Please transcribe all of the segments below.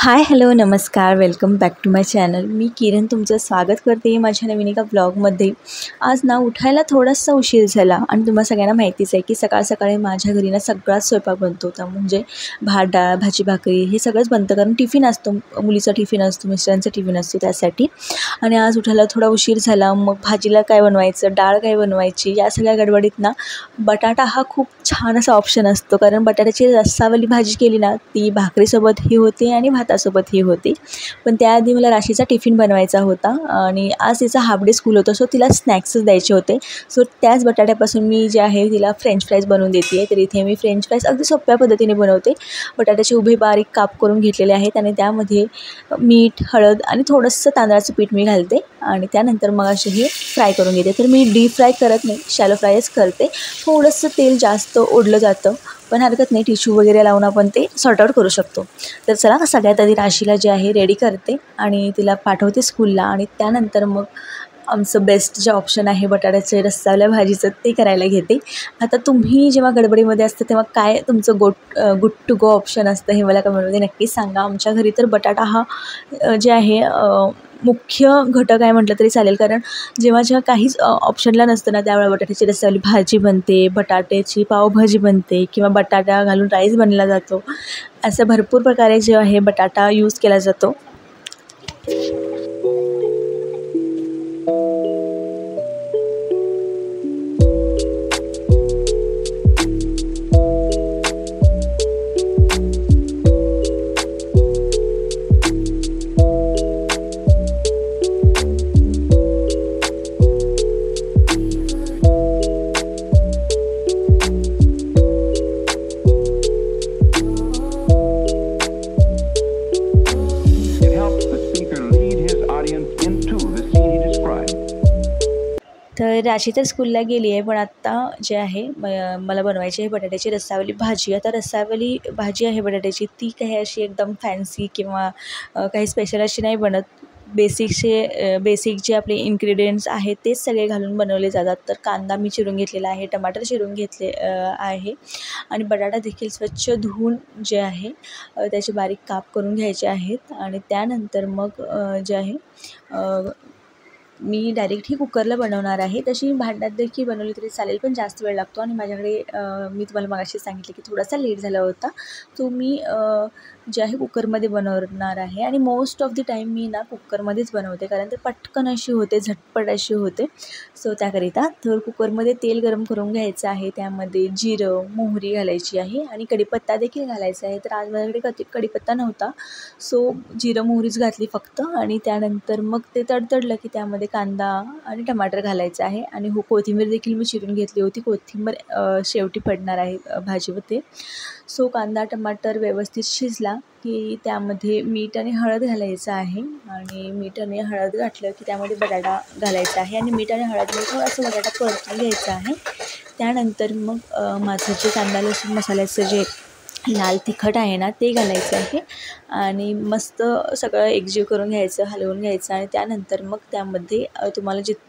हाय hello नमस्कार welcome back to my channel. मी किरण तुमचं स्वागत करते माझ्या नवीन एका ब्लॉगमध्ये. आज ना उठायला थोडासा उशीर झाला आणि तुम्हाला सगळ्यांना माहितीच आहे की सकाळ सकाळी माझ्या घरी ना सगळाच स्वयंपाक बनतो. तर म्हणजे भात डाळ भाजी भाकरी हे सगळंच बनतं, कारण टिफिन असतो, मुलीचा टिफिन असतो, मिस्टरांचा टिफिन असतो त्यासाठी. आणि आज उठायला थोडा उशीर झाला. मग भाजीला काय बनवायचं, डाळ काय बनवायची, या सगळ्या गडबडीत ना बटाटा हा खूप छान असा ऑप्शन असतो, कारण बटाट्याची रस्सावाली भाजी केली ना ती भाकरीसोबतही होते आणि भातासोबतही होती. पण त्याआधी मला राशीचा टिफिन बनवायचा होता आणि आज तिचा हाफ डे स्कूल होतं, सो तिला स्नॅक्सच द्यायचे होते. सो त्याच बटाट्यापासून मी जे आहे तिला फ्रेंच फ्राईज बनवून देते आहे. तर इथे मी फ्रेंच फ्राईज अगदी सोप्या पद्धतीने बनवते. बटाट्याचे उभे बारीक काप करून घेतलेले आहेत आणि त्यामध्ये मीठ, हळद आणि थोडंसं तांदळाचं पीठ मी घालते आणि त्यानंतर मग असे हे फ्राय करून घेते. तर मी डीप फ्राय करत नाही, शॅलो फ्रायच करते. थोडंसं तेल जास्त ओढलं जातं, पण हरकत नाही, टिश्यू वगैरे लावून आपण ते सॉर्ट आउट करू शकतो. तर चला सगळ्यात आधी राशीला जे आहे रेडी करते आणि तिला पाठवते स्कूलला. आणि त्यानंतर मग आमचं बेस्ट जे ऑप्शन आहे बटाट्याचे रस्सावाल्या भाजीचं ते करायला घेते. आता तुम्ही जेव्हा गडबडीमध्ये असतं तेव्हा काय तुमचं गुड टू गो ऑप्शन असतं हे मला कमेंटमध्ये नक्कीच सांगा. आमच्या घरी तर बटाटा हा जे आहे मुख्य घटक आहे म्हटलं तरी चालेल, कारण जेव्हा काहीच ऑप्शनला नसतं ना त्यावेळेला बटाट्याची रस्सावाली भाजी बनते, बटाट्याची पावभाजी बनते किंवा बटाटा घालून राईस बनला जातो. असं भरपूर प्रकारे जे आहे बटाटा यूज केला जातो. It helps the speaker lead his audience into the scene he described. तर राशी तर स्कूलला गेली आहे, पण आत्ता जे आहे मला बनवायची आहे बटाट्याची रस्सावाली भाजी. आता रस्सावाली भाजी आहे बटाट्याची, ती काही अशी एकदम फॅन्सी किंवा काही स्पेशल अशी नाही बनत. बेसिक जे आपले इन्ग्रेडियंट्स आहेत तेच सगळे घालून बनवले जातात. तर कांदा मी चिरून घेतलेला आहे, टमाटर चिरून घेतले आहे आणि बटाटा देखील स्वच्छ धुवून जे आहे त्याचे बारीक काप करून घ्यायचे आहेत. आणि त्यानंतर मग जे आहे मी डायरेक्ट ही कुकरला बनवणार आहे. तशी भांड्यात देखील बनवली तरी चालेल, पण जास्त वेळ लागतो आणि माझ्याकडे मी तुम्हाला मगाशी सांगितले की थोडासा लेट झाला होता, तो मी जे आहे कुकरमध्ये बनवणार आहे. आणि मोस्ट ऑफ द टाईम मी ना कुकरमध्येच बनवते, कारण ते पटकन अशी होते, झटपट अशी होते. सो त्याकरिता तर कुकरमध्ये तेल गरम करून घ्यायचं आहे, त्यामध्ये जिरं मोहरी घालायची आहे आणि कढीपत्ता देखील घालायचा आहे. तर आज माझ्याकडे कढीपत्ता नव्हता, सो जिरं मोहरीच घातली फक्त. आणि त्यानंतर मग ते तडतडलं की त्यामध्ये कांदा आणि टमाटर घालायचं आहे. आणि कोथिंबीर देखील मी चिरून घेतली होती, कोथिंबीर शेवटी पडणार आहे भाजीमध्ये. सो कांदा टमाटर व्यवस्थित शिजला की त्यामध्ये मीठ आणि हळद घालायचं आहे. आणि मीठ आणि हळद घातलं की त्यामध्ये बटाटा घालायचा आहे आणि मीठ आणि हळदमध्ये थोडंसं बटाटा परतून घ्यायचा आहे. त्यानंतर मग माझं जे कांदा लसूण मसाल्याचं जे लाल तिखट आहे ना ते घालायचं आहे आणि मस्त सगळं एकजीव करून घ्यायचं, हलवून घ्यायचं. आणि त्यानंतर मग त्यामध्ये तुम्हाला जितकी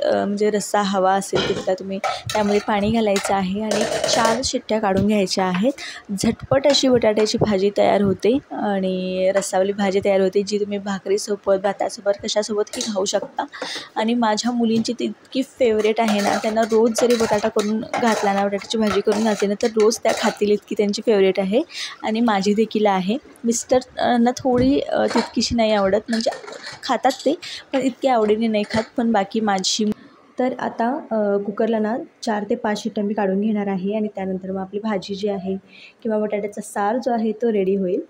म्हणजे रस्सा हवा असेल तितका तुम्ही त्यामध्ये पाणी घालायचं आहे आणि 4 शिट्ट्या काढून घ्यायच्या आहेत. झटपट अशी बटाट्याची भाजी तयार होते आणि रस्सावाली भाजी तयार होते, जी तुम्ही भाकरीसोबत भातासोबत कशासोबतही खाऊ शकता. आणि माझ्या मुलींची ती इतकी फेवरेट आहे ना, त्यांना रोज जरी बटाटा करून घातला ना, बटाट्याची भाजी करून घातली ना, तर रोज त्या खातील इतकी त्यांची फेवरेट आहे. आणि माझी देखील आहे. मिस्टरना थोडी तितकीशी नाही आवडत, म्हणजे खातात ते पण इतक्या आवडीने नाही खात, पण बाकी माझी. तर आता कुकरला ना 4 ते 5 शिट्ट्या मी काढून घेणार आहे आणि त्यानंतर मग आपली भाजी जी आहे किंवा बटाट्याचा सार जो आहे तो रेडी होईल.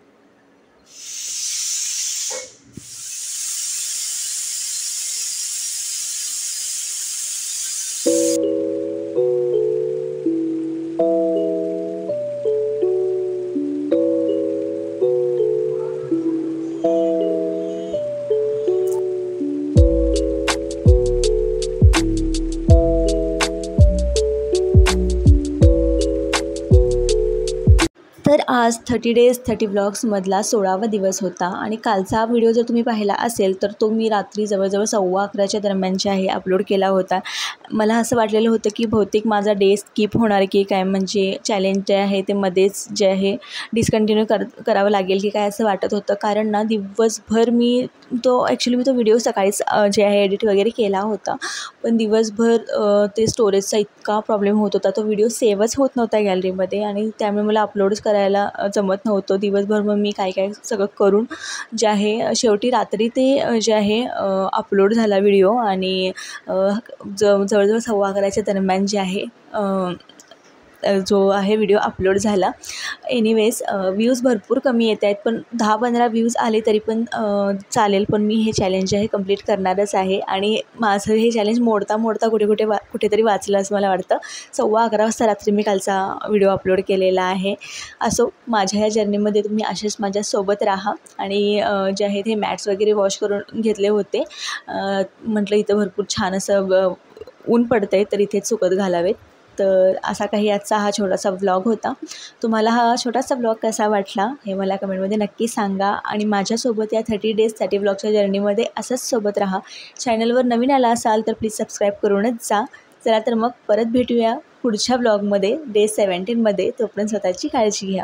तर आज 30 डेज 30 व्लॉग्समधला 16वा दिवस होता आणि कालचा व्हिडिओ जर तुम्ही पाहिला असेल तर तो मी रात्री जवळजवळ 11:15च्या दरम्यानचे आहे अपलोड केला होता. मला असं वाटलेलं होतं की बहुतेक माझा डे स्किप होणार की काय, म्हणजे चॅलेंज जे आहे ते मध्येच जे आहे डिस्कंटिन्यू करावं लागेल की काय असं वाटत होतं. कारण ना दिवसभर मी तो व्हिडिओ सकाळीच जे आहे एडिट वगैरे केला होता, पण दिवसभर ते स्टोरेजचा इतका प्रॉब्लेम होत होता, तो व्हिडिओ सेव्हच होत नव्हता गॅलरीमध्ये आणि त्यामुळे मला अपलोडच करायला जमत नव्हतं. दिवसभर मग मी काय सगळं करून जे आहे शेवटी रात्री ते जे आहे अपलोड झाला व्हिडिओ आणि जवळजवळ 11:15च्या दरम्यान जे आहे जो आहे व्हिडिओ अपलोड झाला. एनिवेज व्ह्यूज भरपूर कमी येत आहेत, पण 10-15 व्ह्यूज आले तरी पण चालेल, पण मी हे चॅलेंज आहे कंप्लीट करणारच आहे. आणि माझं हे चॅलेंज मोडता कुठेतरी वाचलं असं मला वाटतं. 11:15 वाजता रात्री मी कालचा व्हिडिओ अपलोड केलेला आहे. असो, माझ्या ह्या जर्नीमध्ये तुम्ही असेच माझ्यासोबत राहा. आणि जे आहे ते मॅट्स वगैरे वॉश करून घेतले होते. म्हटलं इथं भरपूर छान असं ऊन पडतं आहे तर इथेच सुकत घालावेत. तर असा काही आजचा हा छोटासा व्लॉग होता. तुम्हाला हा छोटासा व्लॉग कसा वाटला हे मला कमेंटमध्ये नक्की सांगा. आणि माझ्यासोबत या 30 डेज 30 व्लॉगच्या जर्नीमध्ये असंच सोबत राहा. चॅनलवर नवीन आला असाल तर प्लीज सबस्क्राईब करूनच जा. चला तर मग परत भेटूया पुढच्या व्लॉगमध्ये डे 17मध्ये. तोपर्यंत स्वतःची काळजी घ्या.